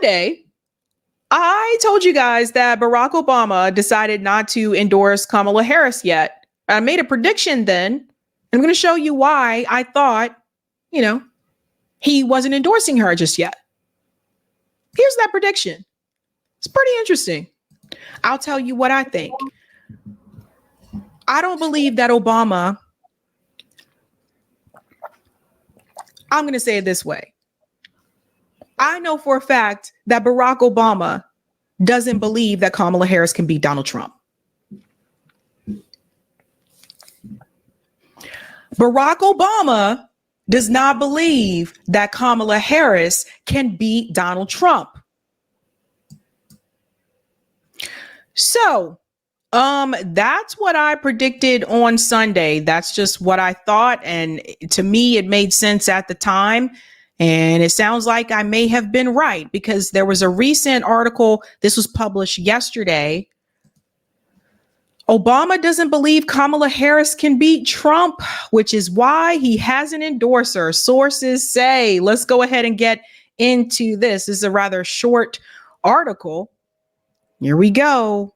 Sunday, I told you guys that Barack Obama decided not to endorse Kamala Harris yet. I made a prediction then. I'm going to show you why I thought, he wasn't endorsing her just yet. Here's that prediction. It's pretty interesting. I'll tell you what I think. I don't believe that Obama, I'm going to say it this way. I know for a fact that Barack Obama doesn't believe that Kamala Harris can beat Donald Trump. Barack Obama does not believe that Kamala Harris can beat Donald Trump. So, that's what I predicted on Sunday. That's just what I thought. And to me, it made sense at the time. And it sounds like I may have been right because there was a recent article. This was published yesterday. Obama doesn't believe Kamala Harris can beat Trump, which is why he has an endorser. Sources say, let's go ahead and get into this. This is a rather short article. Here we go.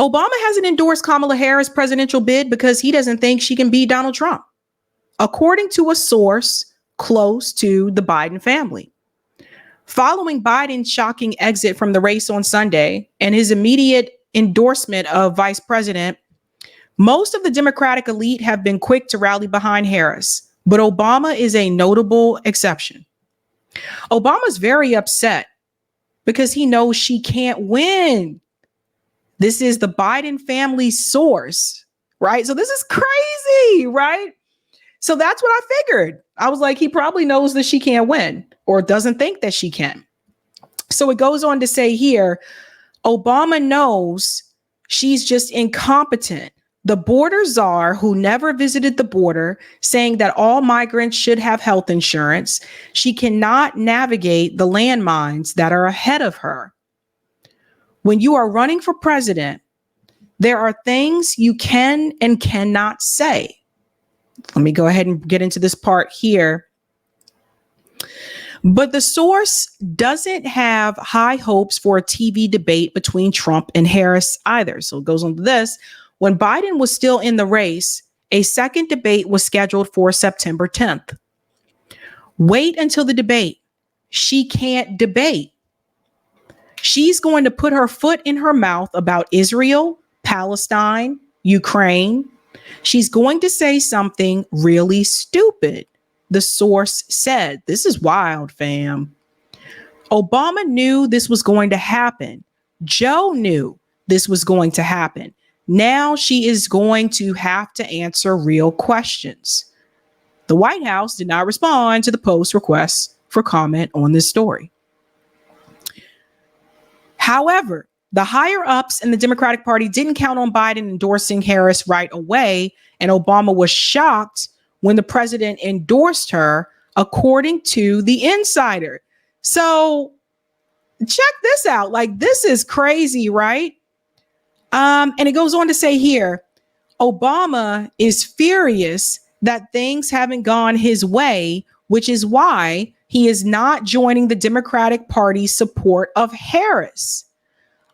Obama hasn't endorsed Kamala Harris' presidential bid because he doesn't think she can beat Donald Trump, according to a source close to the Biden family. Following Biden's shocking exit from the race on Sunday and his immediate endorsement of vice president, most of the Democratic elite have been quick to rally behind Harris, but Obama is a notable exception. Obama's very upset because he knows she can't win. This is the Biden family source, right? So this is crazy, right? So that's what I figured. I was like, he probably knows that she can't win or doesn't think that she can. So it goes on to say here, Obama knows she's just incompetent. The border czar who never visited the border, saying that all migrants should have health insurance. She cannot navigate the landmines that are ahead of her. When you are running for president, there are things you can and cannot say. Let me go ahead and get into this part here. But the source doesn't have high hopes for a TV debate between Trump and Harris either. So it goes on to this. When Biden was still in the race, a second debate was scheduled for September 10th. Wait until the debate. She can't debate. She's going to put her foot in her mouth about Israel, Palestine, Ukraine. She's going to say something really stupid. The source said, this is wild, fam. Obama knew this was going to happen. Joe knew this was going to happen. Now she is going to have to answer real questions. The White House did not respond to the Post request for comment on this story. However, the higher ups in the Democratic Party didn't count on Biden endorsing Harris right away, and Obama was shocked when the president endorsed her, according to the insider. So check this out. Like, this is crazy, right? And it goes on to say here, Obama is furious that things haven't gone his way, which is why he is not joining the Democratic Party's support of Harris.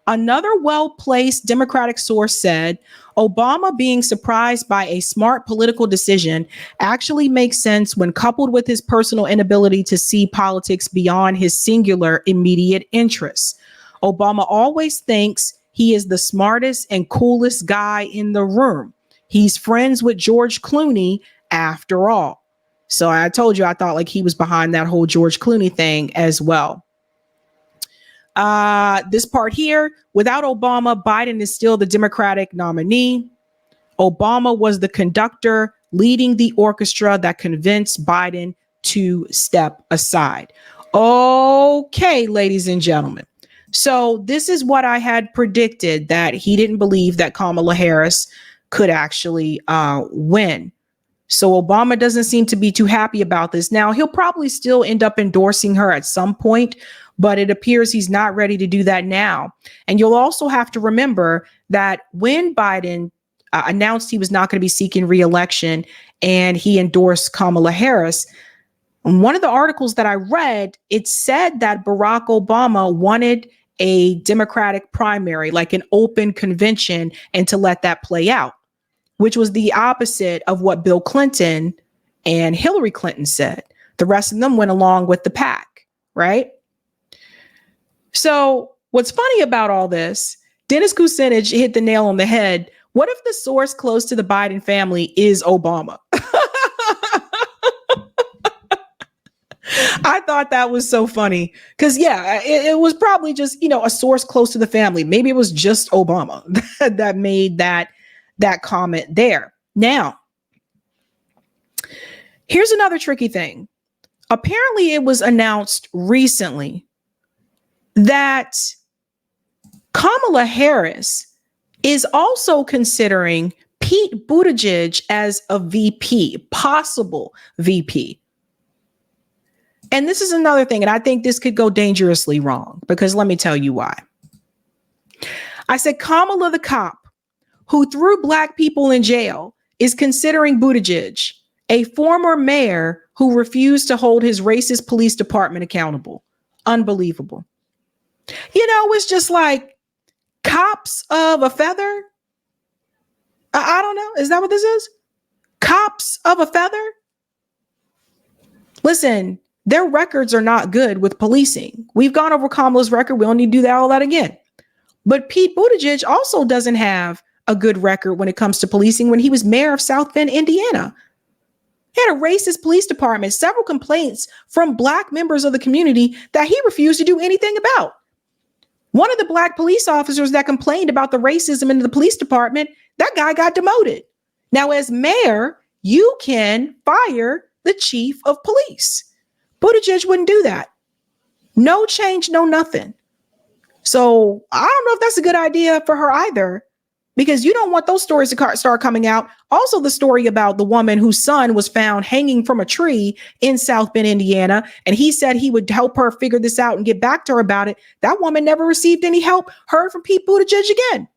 Another well-placed Democratic source said, Obama being surprised by a smart political decision actually makes sense when coupled with his personal inability to see politics beyond his singular immediate interests. Obama always thinks he is the smartest and coolest guy in the room. He's friends with George Clooney after all. So I told you, I thought like he was behind that whole George Clooney thing as well. This part here, without Obama, Biden is still the Democratic nominee. Obama was the conductor leading the orchestra that convinced Biden to step aside. Okay, ladies and gentlemen. So this is what I had predicted, that he didn't believe that Kamala Harris could actually win. So Obama doesn't seem to be too happy about this. Now, he'll probably still end up endorsing her at some point, but it appears he's not ready to do that now. And you'll also have to remember that when Biden announced he was not going to be seeking re-election and he endorsed Kamala Harris, In one of the articles that I read, it said that Barack Obama wanted a Democratic primary, like an open convention, and to let that play out, which was the opposite of what Bill Clinton and Hillary Clinton said. The rest of them went along with the pack, right? So what's funny about all this, Dennis Kucinich hit the nail on the head. What if the source close to the Biden family is Obama? I thought that was so funny because, yeah, it was probably just, a source close to the family. Maybe it was just Obama that made that comment there. Now, here's another tricky thing. Apparently, it was announced recently that Kamala Harris is also considering Pete Buttigieg as a VP, possible VP. And this is another thing, and I think this could go dangerously wrong, because let me tell you why. I said Kamala the cop who threw Black people in jail is considering Buttigieg, a former mayor who refused to hold his racist police department accountable. Unbelievable. It's just like cops of a feather. I don't know. Is that what this is? Cops of a feather? Listen, their records are not good with policing. We've gone over Kamala's record. We don't need to do all that again. But Pete Buttigieg also doesn't have a good record when it comes to policing when he was mayor of South Bend, Indiana. He had a racist police department, several complaints from Black members of the community that he refused to do anything about. One of the Black police officers that complained about the racism in the police department, that guy got demoted. Now, as mayor, you can fire the chief of police. Buttigieg wouldn't do that. No change, no nothing. So I don't know if that's a good idea for her either, because you don't want those stories to start coming out. Also, the story about the woman whose son was found hanging from a tree in South Bend, Indiana, and he said he would help her figure this out and get back to her about it. That woman never received any help, heard from Pete Buttigieg again.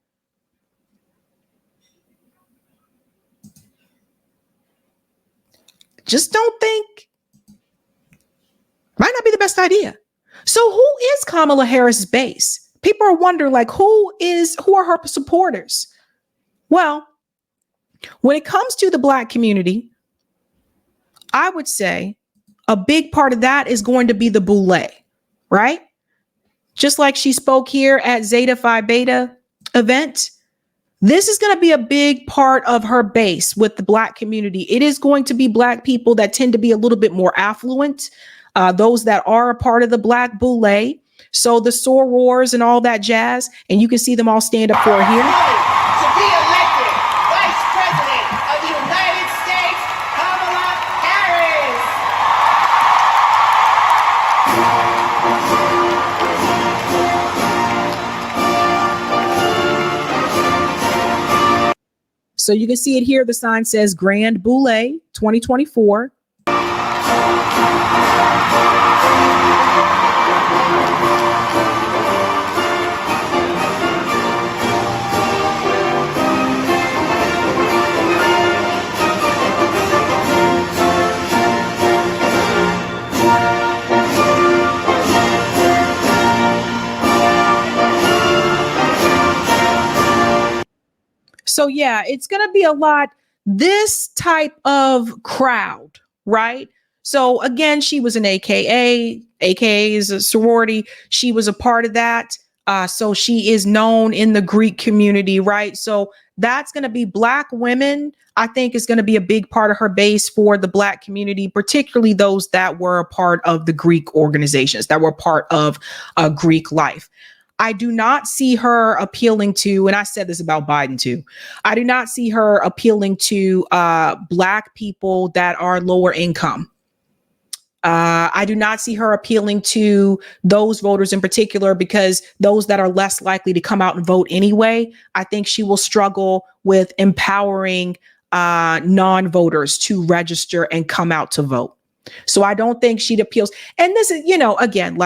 Just don't think. Might not be the best idea. So who is Kamala Harris' base? People are wondering, who are her supporters? Well, when it comes to the Black community, I would say a big part of that is going to be the boule, right? Just like she spoke here at Zeta Phi Beta event, this is going to be a big part of her base with the Black community. It is going to be Black people that tend to be a little bit more affluent, those that are a part of the Black boule. So the sorors and all that jazz, and you can see them all stand up for her here. To be elected Vice President of the United States, Kamala Harris. So you can see it here. The sign says Grand Boule 2024. So yeah, it's going to be a lot, this type of crowd, right? So again, she was an AKA is a sorority. She was a part of that. So she is known in the Greek community, right? So that's going to be Black women, I think, is going to be a big part of her base for the Black community, particularly those that were a part of the Greek organizations, that were part of Greek life. I do not see her appealing to, and I said this about Biden too, I do not see her appealing to Black people that are lower income. I do not see her appealing to those voters in particular, because those that are less likely to come out and vote anyway, I think she will struggle with empowering non-voters to register and come out to vote. So I don't think she'd appeals. And this is, again,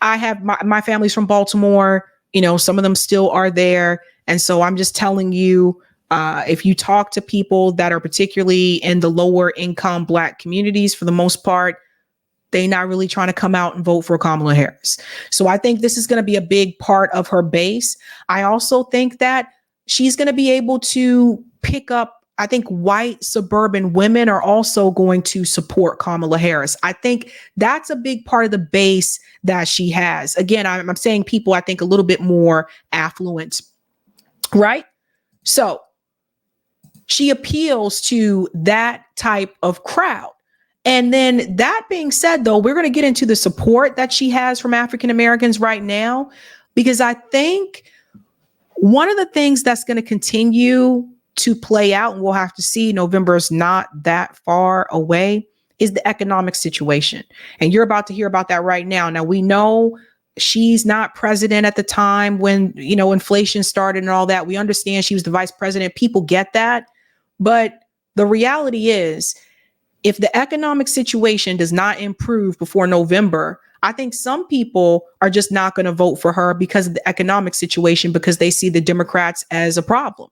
I have my family's from Baltimore, some of them still are there. And so I'm just telling you, If you talk to people that are particularly in the lower income Black communities, for the most part, they're not really trying to come out and vote for Kamala Harris. So I think this is going to be a big part of her base. I also think that she's going to be able to pick up, I think white suburban women are also going to support Kamala Harris. I think that's a big part of the base that she has. Again, I'm saying people, I think a little bit more affluent, right? So she appeals to that type of crowd. And then that being said, though, we're going to get into the support that she has from African Americans right now, because I think one of the things that's going to continue to play out, and we'll have to see, November is not that far away, is the economic situation. And you're about to hear about that right now. Now, we know she's not president at the time when, inflation started and all that. We understand she was the vice president. People get that. But the reality is, if the economic situation does not improve before November, I think some people are just not going to vote for her because of the economic situation, because they see the Democrats as a problem,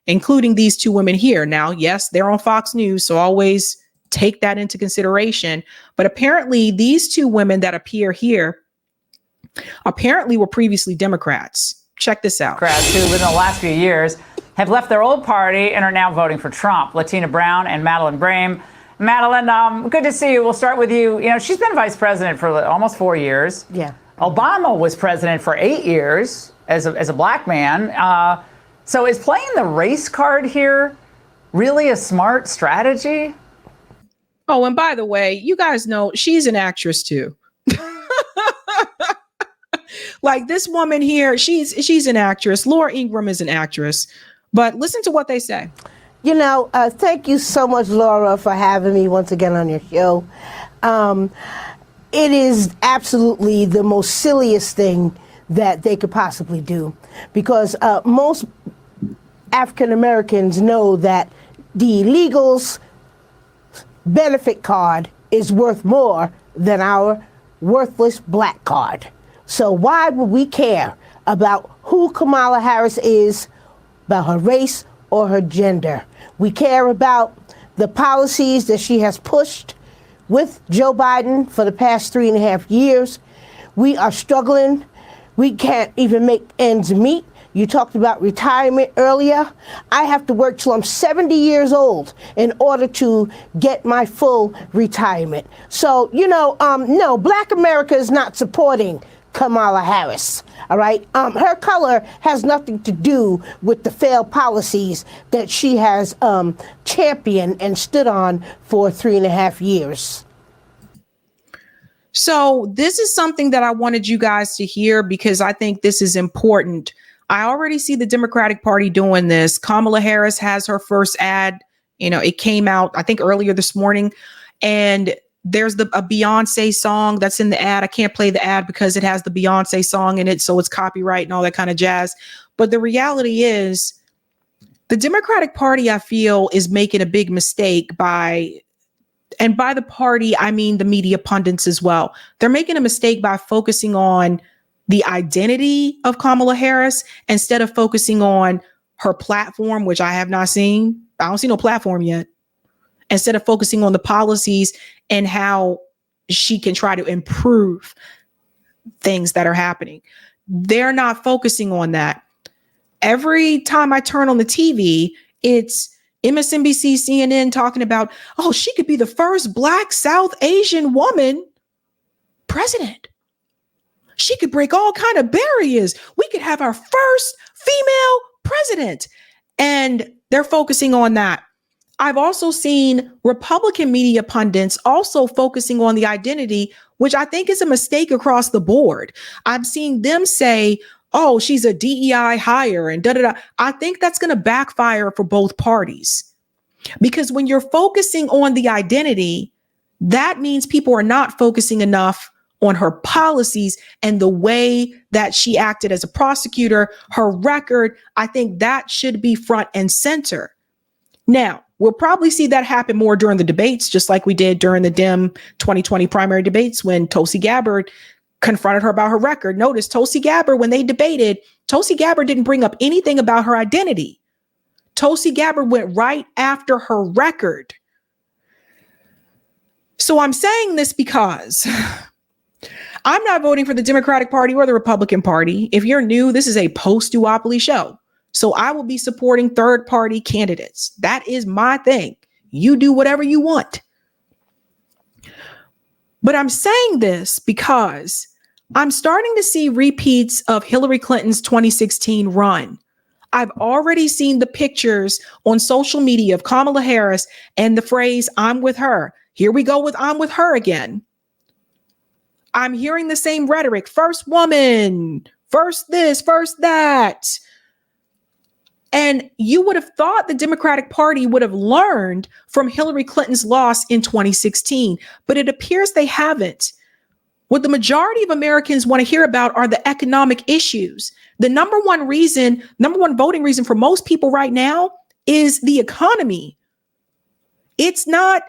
including these two women here. Now, yes, they're on Fox News, so always take that into consideration. But apparently these two women that appear here apparently were previously Democrats. Check this out. Democrats who, within the last few years, have left their old party and are now voting for Trump. Latina Brown and Madeline Brame. Madeline, good to see you. We'll start with you. She's been vice president for almost 4 years. Yeah. Obama was president for 8 years as a Black man. So is playing the race card here really a smart strategy? Oh, and by the way, you guys know she's an actress too. Like this woman here, she's an actress. Laura Ingraham is an actress. But listen to what they say. Thank you so much, Laura, for having me once again on your show. It is absolutely the most silliest thing that they could possibly do, because most African Americans know that the illegals' benefit card is worth more than our worthless Black card. So why would we care about who Kamala Harris is, about her race or her gender? We care about the policies that she has pushed with Joe Biden for the past 3.5 years. We are struggling. We can't even make ends meet. You talked about retirement earlier. I have to work till I'm 70 years old in order to get my full retirement. So, no, Black America is not supporting Kamala Harris. All right. Her color has nothing to do with the failed policies that she has championed and stood on for 3.5 years. So this is something that I wanted you guys to hear, because I think this is important. I already see the Democratic Party doing this. Kamala Harris has her first ad. It came out, I think, earlier this morning. And there's a Beyonce song that's in the ad. I can't play the ad because it has the Beyonce song in it, so it's copyright and all that kind of jazz. But the reality is, the Democratic Party, I feel, is making a big mistake and by the party, I mean the media pundits as well. They're making a mistake by focusing on the identity of Kamala Harris instead of focusing on her platform, which I have not seen. I don't see no platform yet. Instead of focusing on the policies and how she can try to improve things that are happening. They're not focusing on that. Every time I turn on the TV, it's MSNBC, CNN talking about, oh, she could be the first Black South Asian woman president. She could break all kind of barriers. We could have our first female president. And they're focusing on that. I've also seen Republican media pundits also focusing on the identity, which I think is a mistake across the board. I'm seeing them say, oh, she's a DEI hire and da-da-da. I think that's going to backfire for both parties. Because when you're focusing on the identity, that means people are not focusing enough on her policies and the way that she acted as a prosecutor, her record. I think that should be front and center. Now, we'll probably see that happen more during the debates, just like we did during the Dem 2020 primary debates when Tulsi Gabbard confronted her about her record. Notice Tulsi Gabbard, when they debated, Tulsi Gabbard didn't bring up anything about her identity. Tulsi Gabbard went right after her record. So I'm saying this because I'm not voting for the Democratic Party or the Republican Party. If you're new, this is a post-duopoly show. So I will be supporting third-party candidates. That is my thing. You do whatever you want. But I'm saying this because I'm starting to see repeats of Hillary Clinton's 2016 run. I've already seen the pictures on social media of Kamala Harris and the phrase, "I'm with her." Here we go with "I'm with her" again. I'm hearing the same rhetoric. First woman, first this, first that. And you would have thought the Democratic Party would have learned from Hillary Clinton's loss in 2016, but it appears they haven't. What the majority of Americans want to hear about are the economic issues. The number one voting reason for most people right now is the economy. It's not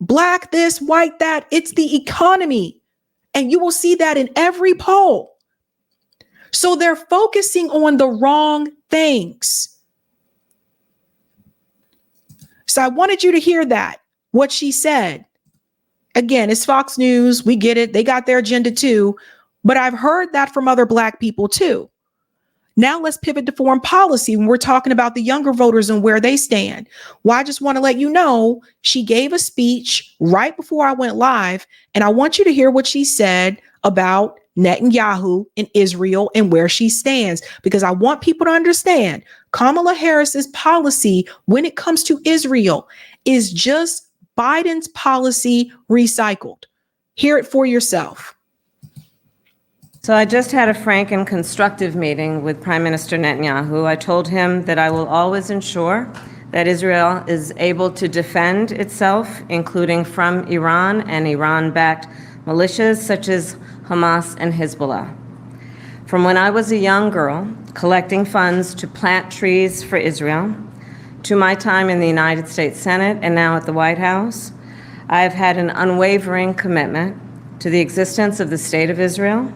black this, white that, it's the economy. And you will see that in every poll. So they're focusing on the wrong things. So I wanted you to hear that, what she said. Again, it's Fox News. We get it. They got their agenda too. But I've heard that from other Black people too. Now let's pivot to foreign policy when we're talking about the younger voters and where they stand. Well, I just want to let you know, she gave a speech right before I went live, and I want you to hear what she said about Netanyahu and Israel and where she stands, because I want people to understand Kamala Harris's policy when it comes to Israel is just Biden's policy recycled. Hear it for yourself. So I just had a frank and constructive meeting with Prime Minister Netanyahu. I told him that I will always ensure that Israel is able to defend itself, including from Iran and Iran-backed militias such as Hamas and Hezbollah. From when I was a young girl, collecting funds to plant trees for Israel, to my time in the United States Senate and now at the White House, I have had an unwavering commitment to the existence of the State of Israel,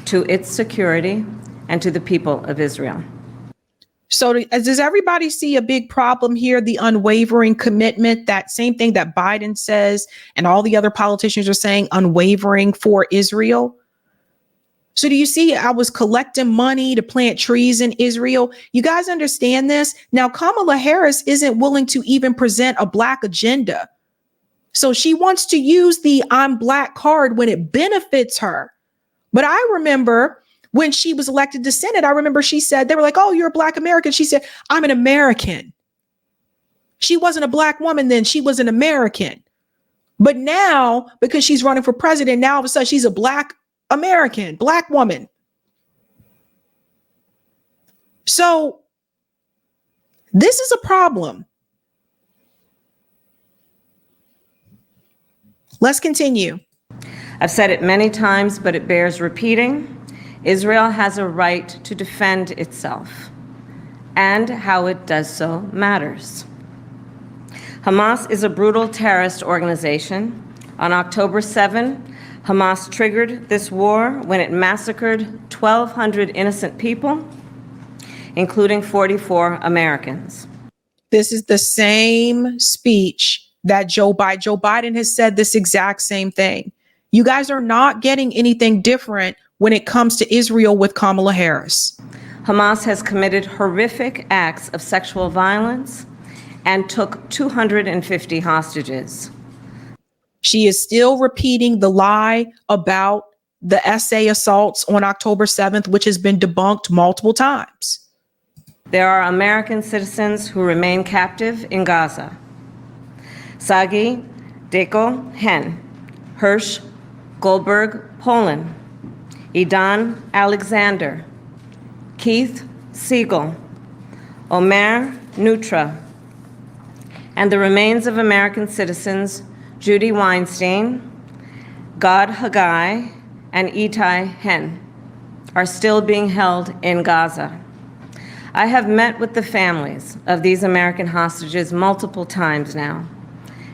to its security, and to the people of Israel. So does everybody see a big problem here? The unwavering commitment, that same thing that Biden says and all the other politicians are saying, unwavering for Israel. So do you see, I was collecting money to plant trees in Israel. You guys understand this? Now, Kamala Harris isn't willing to even present a Black agenda. So she wants to use the "I'm Black" card when it benefits her. But I remember when she was elected to Senate, I remember she said, they were like, "Oh, you're a Black American." She said, "I'm an American." She wasn't a Black woman then, she was an American. But now, because she's running for president, now all of a sudden she's a Black American, Black woman. So this is a problem. Let's continue. I've said it many times, but it bears repeating. Israel has a right to defend itself, and how it does so matters. Hamas is a brutal terrorist organization. On October 7, Hamas triggered this war when it massacred 1,200 innocent people, including 44 Americans. This is the same speech that Joe Biden has said this exact same thing. You guys are not getting anything different when it comes to Israel with Kamala Harris. Hamas has committed horrific acts of sexual violence and took 250 hostages. She is still repeating the lie about the SA assaults on October 7th, which has been debunked multiple times. There are American citizens who remain captive in Gaza. Sagi Deko Hen, Hirsch Goldberg, Poland, Idan Alexander, Keith Siegel, Omer Nutra, and the remains of American citizens Judy Weinstein, Gad Haggai, and Itai Hen are still being held in Gaza. I have met with the families of these American hostages multiple times now,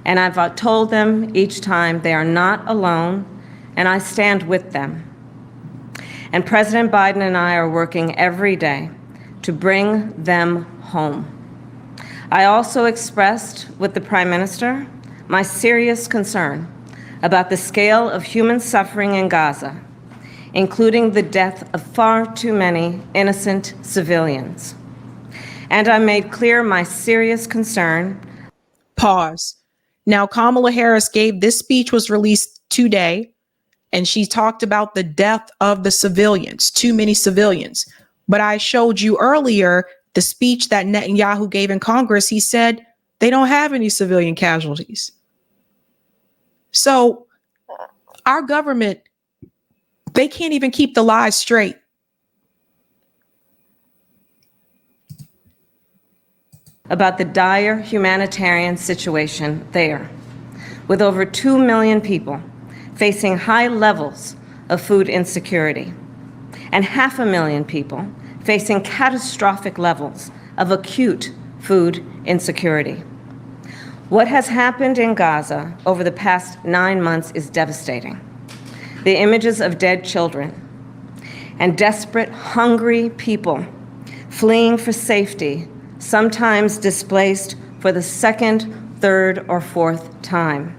and I've told them each time they are not alone, and I stand with them. And President Biden and I are working every day to bring them home. I also expressed with the Prime Minister my serious concern about the scale of human suffering in Gaza, including the death of far too many innocent civilians. And I made clear my serious concern. Pause. Now, Kamala Harris gave this speech was released today, and she talked about the death of the civilians, too many civilians. But I showed you earlier the speech that Netanyahu gave in Congress. He said they don't have any civilian casualties. So our government, they can't even keep the lies straight. About the dire humanitarian situation there, with over 2 million people facing high levels of food insecurity and 500,000 people facing catastrophic levels of acute food insecurity. What has happened in Gaza over the past 9 months is devastating. The images of dead children and desperate, hungry people fleeing for safety, sometimes displaced for the second, third, or fourth time.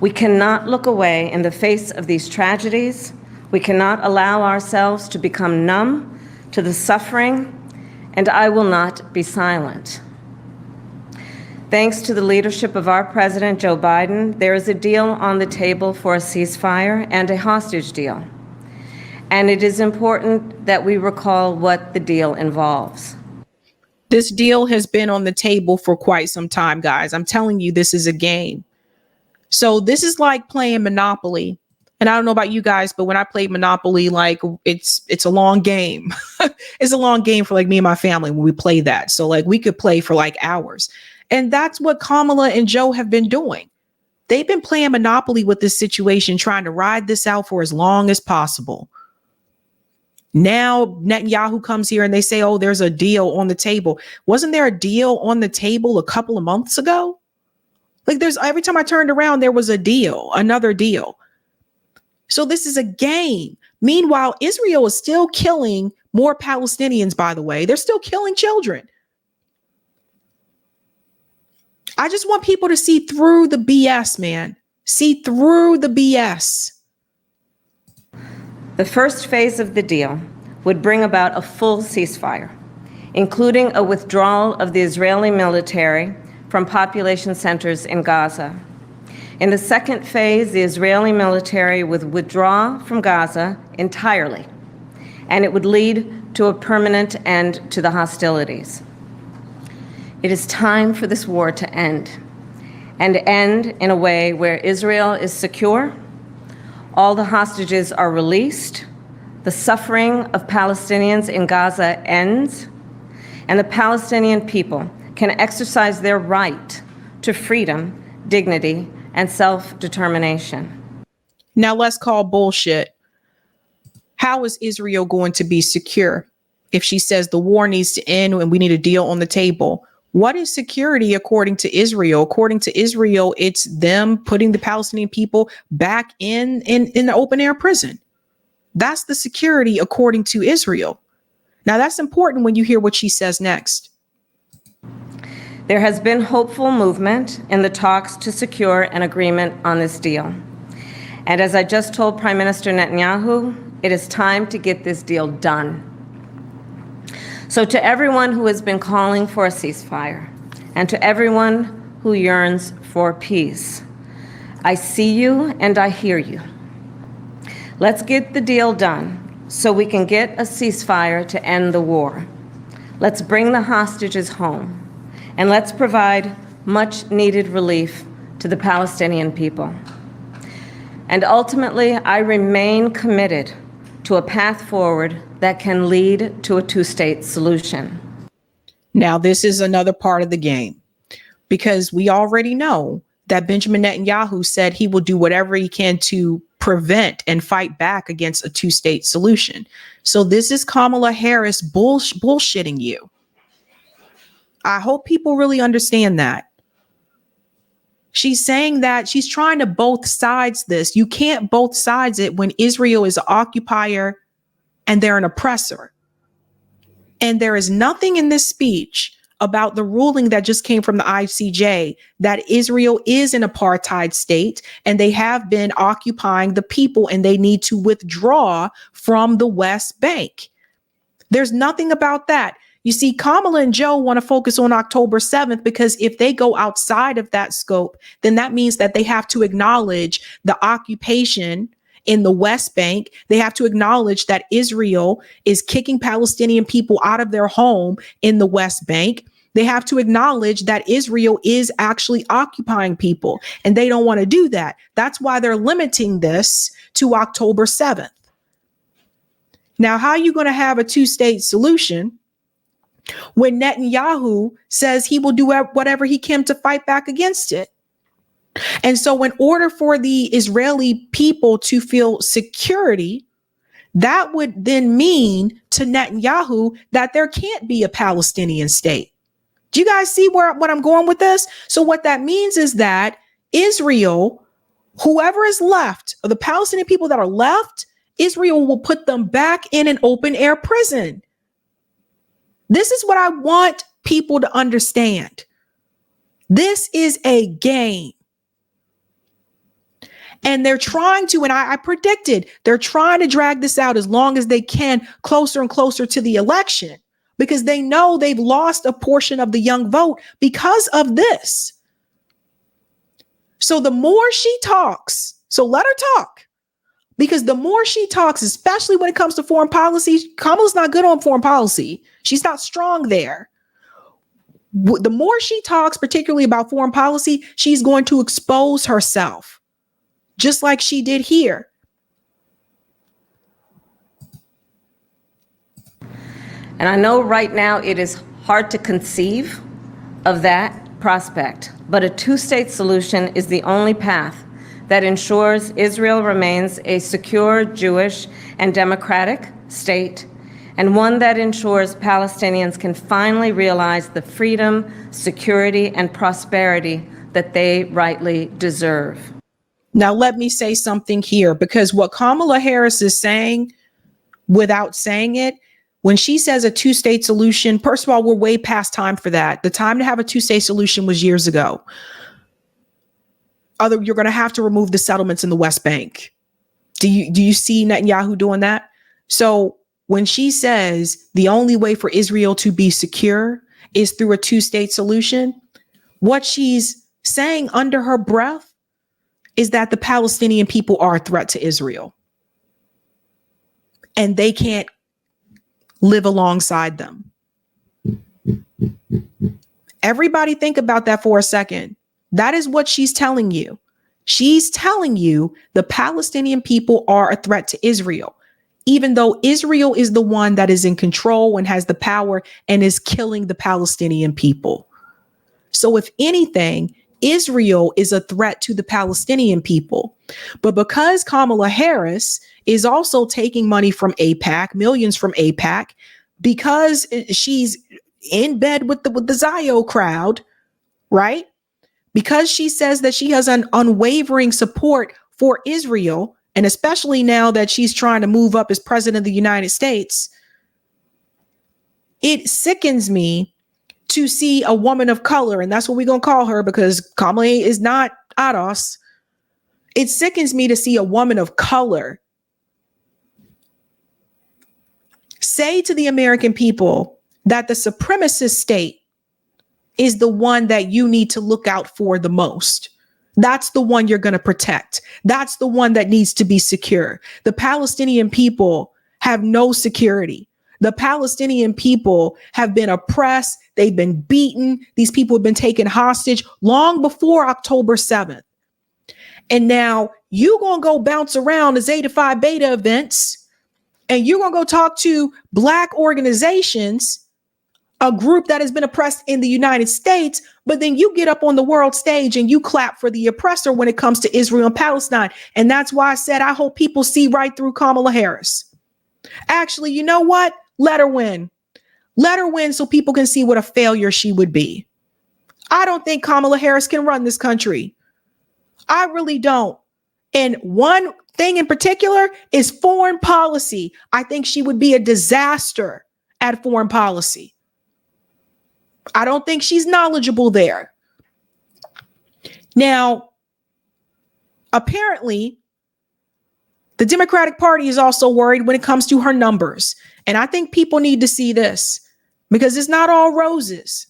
We cannot look away in the face of these tragedies. We cannot allow ourselves to become numb to the suffering, and I will not be silent. Thanks to the leadership of our President Joe Biden, there is a deal on the table for a ceasefire and a hostage deal. And it is important that we recall what the deal involves. This deal has been on the table for quite some time, guys. I'm telling you, this is a game. So this is like playing Monopoly. And I don't know about you guys, but when I played Monopoly, like it's a long game. It's a long game for like me and my family when we play that. So like we could play for like hours. And that's what Kamala and Joe have been doing. They've been playing Monopoly with this situation, trying to ride this out for as long as possible. Now Netanyahu comes here and they say, oh, there's a deal on the table. Wasn't there a deal on the table a couple of months ago? Like every time I turned around, there was a deal, another deal. So this is a game. Meanwhile, Israel is still killing more Palestinians, by the way. They're still killing children. I just want people to see through the BS, man. See through the BS. The first phase of the deal would bring about a full ceasefire, including a withdrawal of the Israeli military from population centers in Gaza. In the second phase, the Israeli military would withdraw from Gaza entirely, and it would lead to a permanent end to the hostilities. It is time for this war to end, and end in a way where Israel is secure, all the hostages are released, the suffering of Palestinians in Gaza ends, and the Palestinian people can exercise their right to freedom, dignity, and self-determination. Now let's call bullshit. How is Israel going to be secure if she says the war needs to end and we need a deal on the table? What is security according to Israel? According to Israel, it's them putting the Palestinian people back in the open air prison. That's the security according to Israel. Now that's important when you hear what she says next. There has been hopeful movement in the talks to secure an agreement on this deal. And as I just told Prime Minister Netanyahu, it is time to get this deal done. So to everyone who has been calling for a ceasefire, and to everyone who yearns for peace, I see you and I hear you. Let's get the deal done so we can get a ceasefire to end the war. Let's bring the hostages home, and let's provide much needed relief to the Palestinian people. And ultimately, I remain committed to a path forward that can lead to a two-state solution. Now, this is another part of the game, because we already know that Benjamin Netanyahu said he will do whatever he can to prevent and fight back against a two-state solution. So this is Kamala Harris bullshitting you. I hope people really understand that. She's saying that she's trying to both sides this. You can't both sides it when Israel is an occupier and they're an oppressor. And there is nothing in this speech about the ruling that just came from the ICJ that Israel is an apartheid state and they have been occupying the people and they need to withdraw from the West Bank. There's nothing about that. You see, Kamala and Joe want to focus on October 7th because if they go outside of that scope, then that means that they have to acknowledge the occupation in the West Bank. They have to acknowledge that Israel is kicking Palestinian people out of their home in the West Bank. They have to acknowledge that Israel is actually occupying people, and they don't want to do that. That's why they're limiting this to October 7th. Now, how are you going to have a two-state solution when Netanyahu says he will do whatever he can to fight back against it? And so in order for the Israeli people to feel security, that would then mean to Netanyahu that there can't be a Palestinian state. Do you guys see what I'm going with this? So what that means is that Israel, whoever is left, or the Palestinian people that are left, Israel will put them back in an open air prison. This is what I want people to understand. This is a game. And they're trying to, and I predicted, they're trying to drag this out as long as they can, closer and closer to the election, because they know they've lost a portion of the young vote because of this. So the more she talks, so let her talk, because the more she talks, especially when it comes to foreign policy, Kamala's not good on foreign policy. She's not strong there. The more she talks, particularly about foreign policy, she's going to expose herself, just like she did here. And I know right now it is hard to conceive of that prospect, but a two-state solution is the only path that ensures Israel remains a secure Jewish and democratic state, and one that ensures Palestinians can finally realize the freedom, security, and prosperity that they rightly deserve. Now, let me say something here, because what Kamala Harris is saying, without saying it, when she says a two-state solution, first of all, we're way past time for that. The time to have a two-state solution was years ago. You're going to have to remove the settlements in the West Bank. Do you see Netanyahu doing that? So when she says the only way for Israel to be secure is through a two-state solution, what she's saying under her breath is that the Palestinian people are a threat to Israel and they can't live alongside them. Everybody think about that for a second. That is what she's telling you. She's telling you the Palestinian people are a threat to Israel, even though Israel is the one that is in control and has the power and is killing the Palestinian people. So if anything, Israel is a threat to the Palestinian people. But because Kamala Harris is also taking money from AIPAC, millions from AIPAC, because she's in bed with the Zio crowd, right? Because she says that she has an unwavering support for Israel, and especially now that she's trying to move up as president of the United States, it sickens me to see a woman of color, and that's what we're going to call her because Kamala is not Ados. It sickens me to see a woman of color say to the American people that the supremacist state is the one that you need to look out for the most. That's the one you're going to protect. That's the one that needs to be secure. The Palestinian people have no security. The Palestinian people have been oppressed. They've been beaten. These people have been taken hostage long before October 7th. And now you're going to go bounce around the Zeta Phi Beta events and you're going to go talk to Black organizations, a group that has been oppressed in the United States, but then you get up on the world stage and you clap for the oppressor when it comes to Israel and Palestine. And that's why I said I hope people see right through Kamala Harris. Actually, you know what? Let her win. Let her win so people can see what a failure she would be. I don't think Kamala Harris can run this country. I really don't. And one thing in particular is foreign policy. I think she would be a disaster at foreign policy. I don't think she's knowledgeable there. Now, apparently, the Democratic Party is also worried when it comes to her numbers. And I think people need to see this because it's not all roses.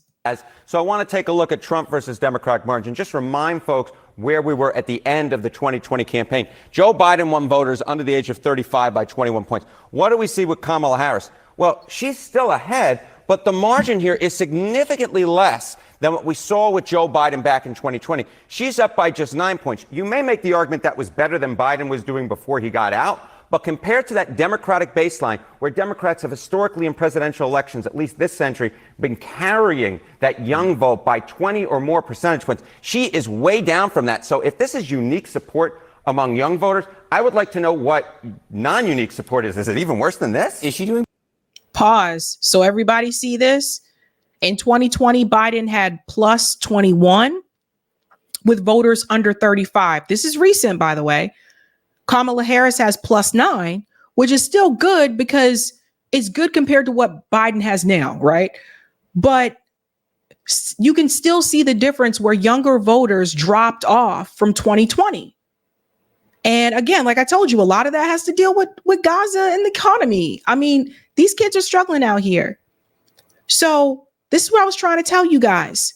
So I want to take a look at Trump versus Democratic margin. Just remind folks where we were at the end of the 2020 campaign. Joe Biden won voters under the age of 35 by 21 points. What do we see with Kamala Harris? Well, she's still ahead, but the margin here is significantly less than what we saw with Joe Biden back in 2020. She's up by just 9 points. You may make the argument that was better than Biden was doing before he got out. But compared to that Democratic baseline, where Democrats have historically in presidential elections, at least this century, been carrying that young vote by 20 or more percentage points, she is way down from that. So if this is unique support among young voters, I would like to know what non-unique support is. Is it even worse than this? Is she doing? Pause. So everybody see this? In 2020, Biden had plus 21 with voters under 35. This is recent, by the way. Kamala Harris has plus 9, which is still good because it's good compared to what Biden has now, right? But you can still see the difference where younger voters dropped off from 2020. And again, like I told you, a lot of that has to deal with Gaza and the economy. I mean, these kids are struggling out here. So this is what I was trying to tell you guys.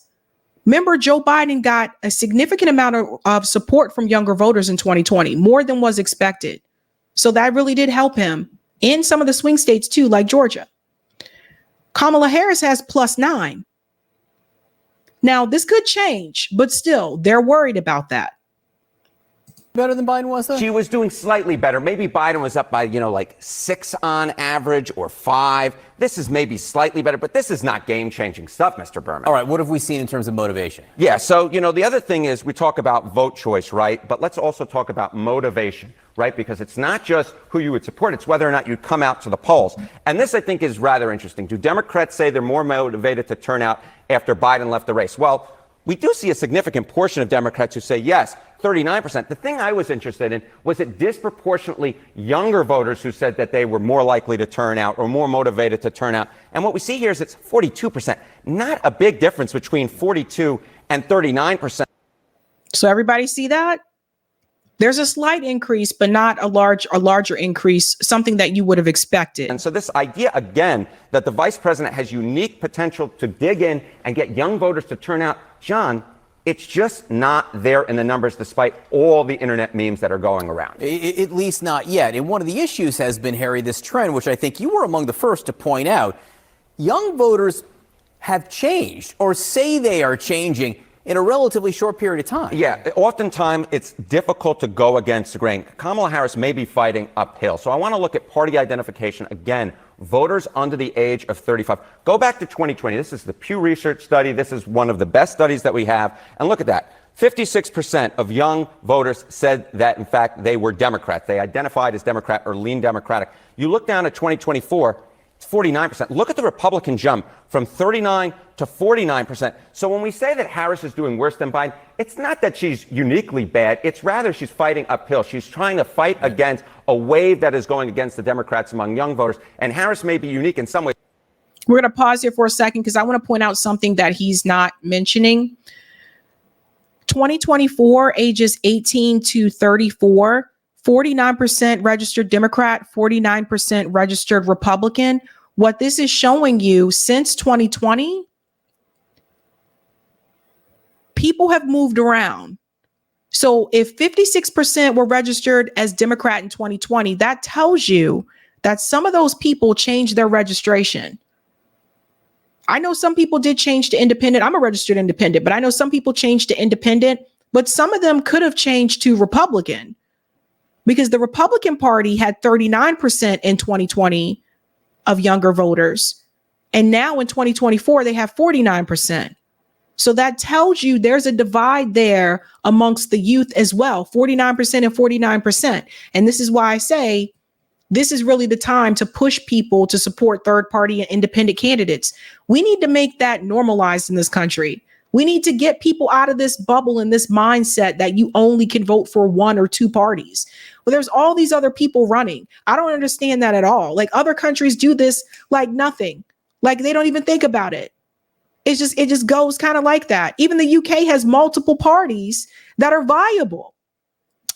Remember, Joe Biden got a significant amount of support from younger voters in 2020, more than was expected. So that really did help him in some of the swing states too, like Georgia. Kamala Harris has plus 9. Now, this could change, but still, they're worried about that. Better than Biden was, though? She was doing slightly better. Maybe Biden was up by, like 6 on average or 5. This is maybe slightly better, but this is not game-changing stuff, Mr. Berman. All right, what have we seen in terms of motivation? Yeah, so, the other thing is we talk about vote choice, right? But let's also talk about motivation, right? Because it's not just who you would support, it's whether or not you'd come out to the polls. And this, I think, is rather interesting. Do Democrats say they're more motivated to turn out after Biden left the race? Well, we do see a significant portion of Democrats who say yes, 39%. The thing I was interested in was it disproportionately younger voters who said that they were more likely to turn out or more motivated to turn out. And what we see here is it's 42%. Not a big difference between 42 and 39%. So everybody see that? There's a slight increase, but not a larger increase, something that you would have expected. And so this idea, again, that the vice president has unique potential to dig in and get young voters to turn out, John, it's just not there in the numbers despite all the internet memes that are going around. At least not yet. And one of the issues has been, Harry, this trend, which I think you were among the first to point out. Young voters have changed or say they are changing in a relatively short period of time. Yeah, oftentimes it's difficult to go against the grain. Kamala Harris may be fighting uphill. So I want to look at party identification again. Voters under the age of 35. Go back to 2020. This is the Pew Research study. This is one of the best studies that we have. And look at that. 56% of young voters said that, in fact, they were Democrats. They identified as Democrat or lean Democratic. You look down at 2024, it's 49%. Look at the Republican jump from 39 to 49%. So when we say that Harris is doing worse than Biden, it's not that she's uniquely bad. It's rather she's fighting uphill. She's trying to fight against a wave that is going against the Democrats among young voters. And Harris may be unique in some ways. We're going to pause here for a second because I want to point out something that he's not mentioning. 2024, ages 18 to 34, 49% registered Democrat, 49% registered Republican. What this is showing you since 2020, people have moved around. So if 56% were registered as Democrat in 2020, that tells you that some of those people changed their registration. I know some people did change to independent. I'm a registered independent, but I know some people changed to independent, but some of them could have changed to Republican because the Republican Party had 39% in 2020 of younger voters. And now in 2024, they have 49%. So that tells you there's a divide there amongst the youth as well, 49% and 49%. And this is why I say this is really the time to push people to support third party and independent candidates. We need to make that normalized in this country. We need to get people out of this bubble and this mindset that you only can vote for one or two parties. Well, there's all these other people running. I don't understand that at all. Like other countries do this like nothing, like they don't even think about it. It just goes kind of like that. Even the UK has multiple parties that are viable.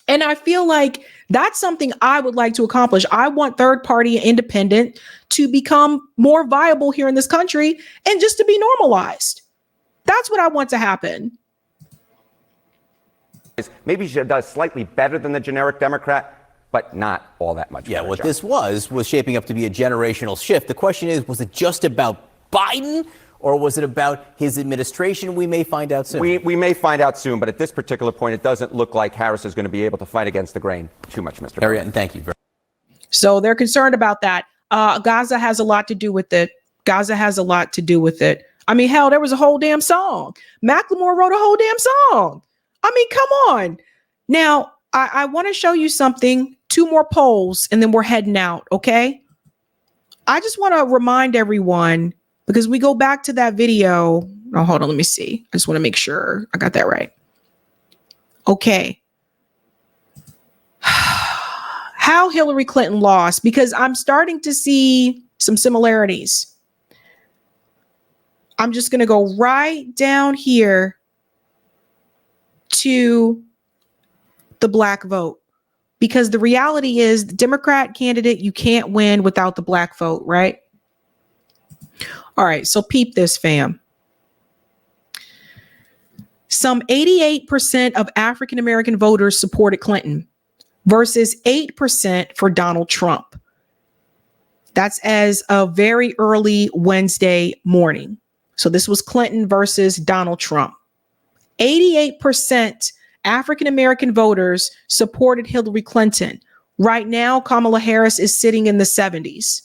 And I feel like that's something I would like to accomplish. I want third party and independent to become more viable here in this country and just to be normalized. That's what I want to happen. Maybe she does slightly better than the generic Democrat, but not all that much. Yeah, better, what John. this was shaping up to be a generational shift. The question is, was it just about Biden, or was it about his administration? We may find out soon. We may find out soon, but at this particular point, it doesn't look like Harris is going to be able to fight against the grain too much, Mr. Harriet, and thank you very much. So they're concerned about that. Gaza has a lot to do with it. I mean, hell, there was a whole damn song. Macklemore wrote a whole damn song. I mean, come on. Now, I want to show you something. 2 more polls, and then we're heading out, okay? I just want to remind everyone, because we go back to that video. Oh, hold on, let me see. I just want to make sure I got that right. Okay. How Hillary Clinton lost, because I'm starting to see some similarities. I'm just going to go right down here to the black vote, because the reality is the Democrat candidate, you can't win without the black vote, right? All right, so peep this, fam. Some 88% of African-American voters supported Clinton versus 8% for Donald Trump. That's as of very early Wednesday morning. So this was Clinton versus Donald Trump. 88% African-American voters supported Hillary Clinton. Right now, Kamala Harris is sitting in the 70s.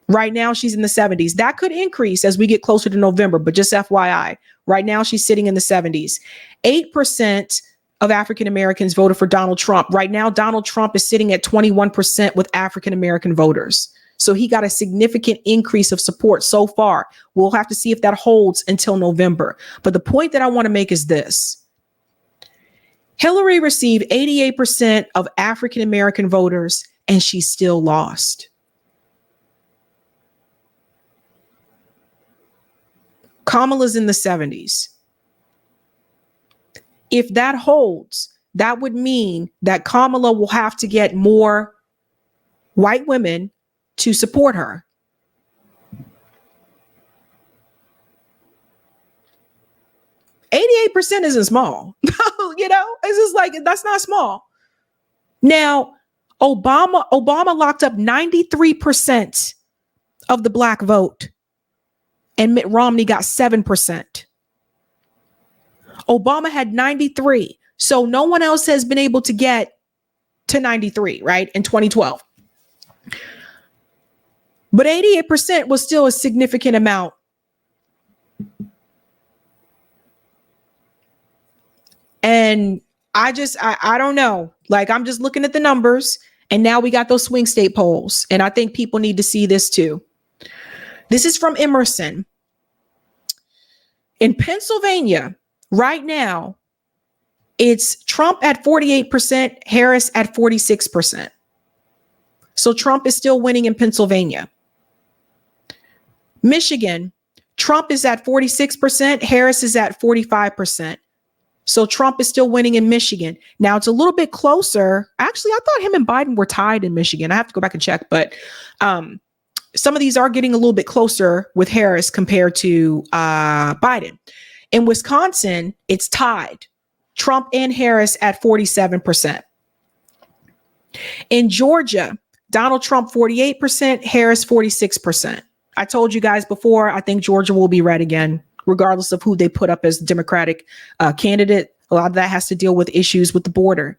Right now, she's in the 70s. That could increase as we get closer to November, but just FYI, right now she's sitting in the 70s. 8% of African Americans voted for Donald Trump. Right now, Donald Trump is sitting at 21% with African American voters. So he got a significant increase of support so far. We'll have to see if that holds until November. But the point that I want to make is this. Hillary received 88% of African American voters, and she still lost. Kamala's in the 70s. If that holds, that would mean that Kamala will have to get more white women to support her. %88 isn't small. You know, it's just like, that's not small. Now, Obama locked up 93% of the black vote, and Mitt Romney got 7%. Obama had 93. So no one else has been able to get to 93, right? In 2012. But 88% was still a significant amount. And I don't know. Like, I'm just looking at the numbers, and now we got those swing state polls. And I think people need to see this too. This is from Emerson. In Pennsylvania, right now, it's Trump at 48%, Harris at 46%. So Trump is still winning in Pennsylvania. Michigan, Trump is at 46%, Harris is at 45%. So Trump is still winning in Michigan. Now it's a little bit closer. Actually, I thought him and Biden were tied in Michigan. I have to go back and check, but some of these are getting a little bit closer with Harris compared to Biden. In Wisconsin, it's tied. Trump and Harris at 47%. In Georgia, Donald Trump 48%, Harris 46%. I told you guys before, I think Georgia will be red again, regardless of who they put up as the Democratic candidate. A lot of that has to deal with issues with the border.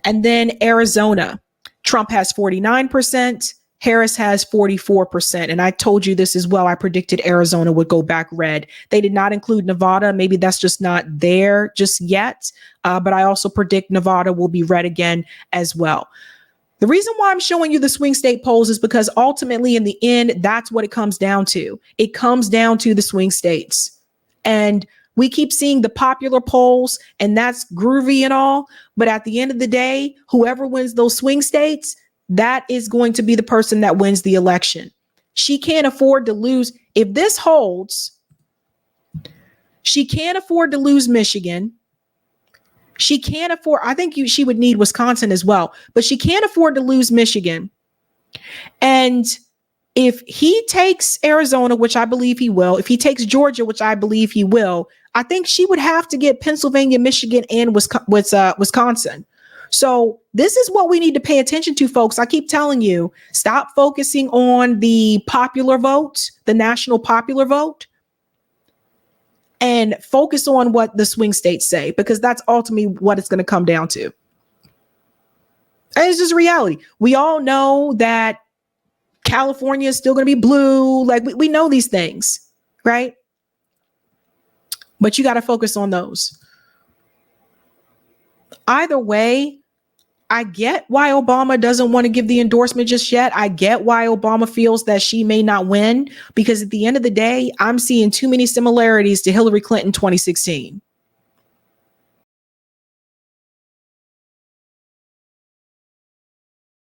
And then Arizona, Trump has 49%, Harris has 44%. And I told you this as well. I predicted Arizona would go back red. They did not include Nevada. Maybe that's just not there just yet. But I also predict Nevada will be red again as well. The reason why I'm showing you the swing state polls is because ultimately in the end, that's what it comes down to. It comes down to the swing states. And we keep seeing the popular polls, and that's groovy and all. But at the end of the day, whoever wins those swing states, that is going to be the person that wins the election. She can't afford to lose. If this holds, She can't afford to lose Michigan. She can't afford, I think she would need Wisconsin as well, but she can't afford to lose Michigan. And if he takes Arizona, which I believe he will, if he takes Georgia, which I believe he will, I think she would have to get Pennsylvania, Michigan, and Wisconsin. So this is what we need to pay attention to, folks. I keep telling you, stop focusing on the popular vote, the national popular vote, and focus on what the swing states say, because that's ultimately what it's going to come down to. And it's just reality. We all know that California is still going to be blue. Like we know these things, right? But you got to focus on those. Either way, I get why Obama doesn't want to give the endorsement just yet. I get why Obama feels that she may not win, because at the end of the day, I'm seeing too many similarities to Hillary Clinton 2016.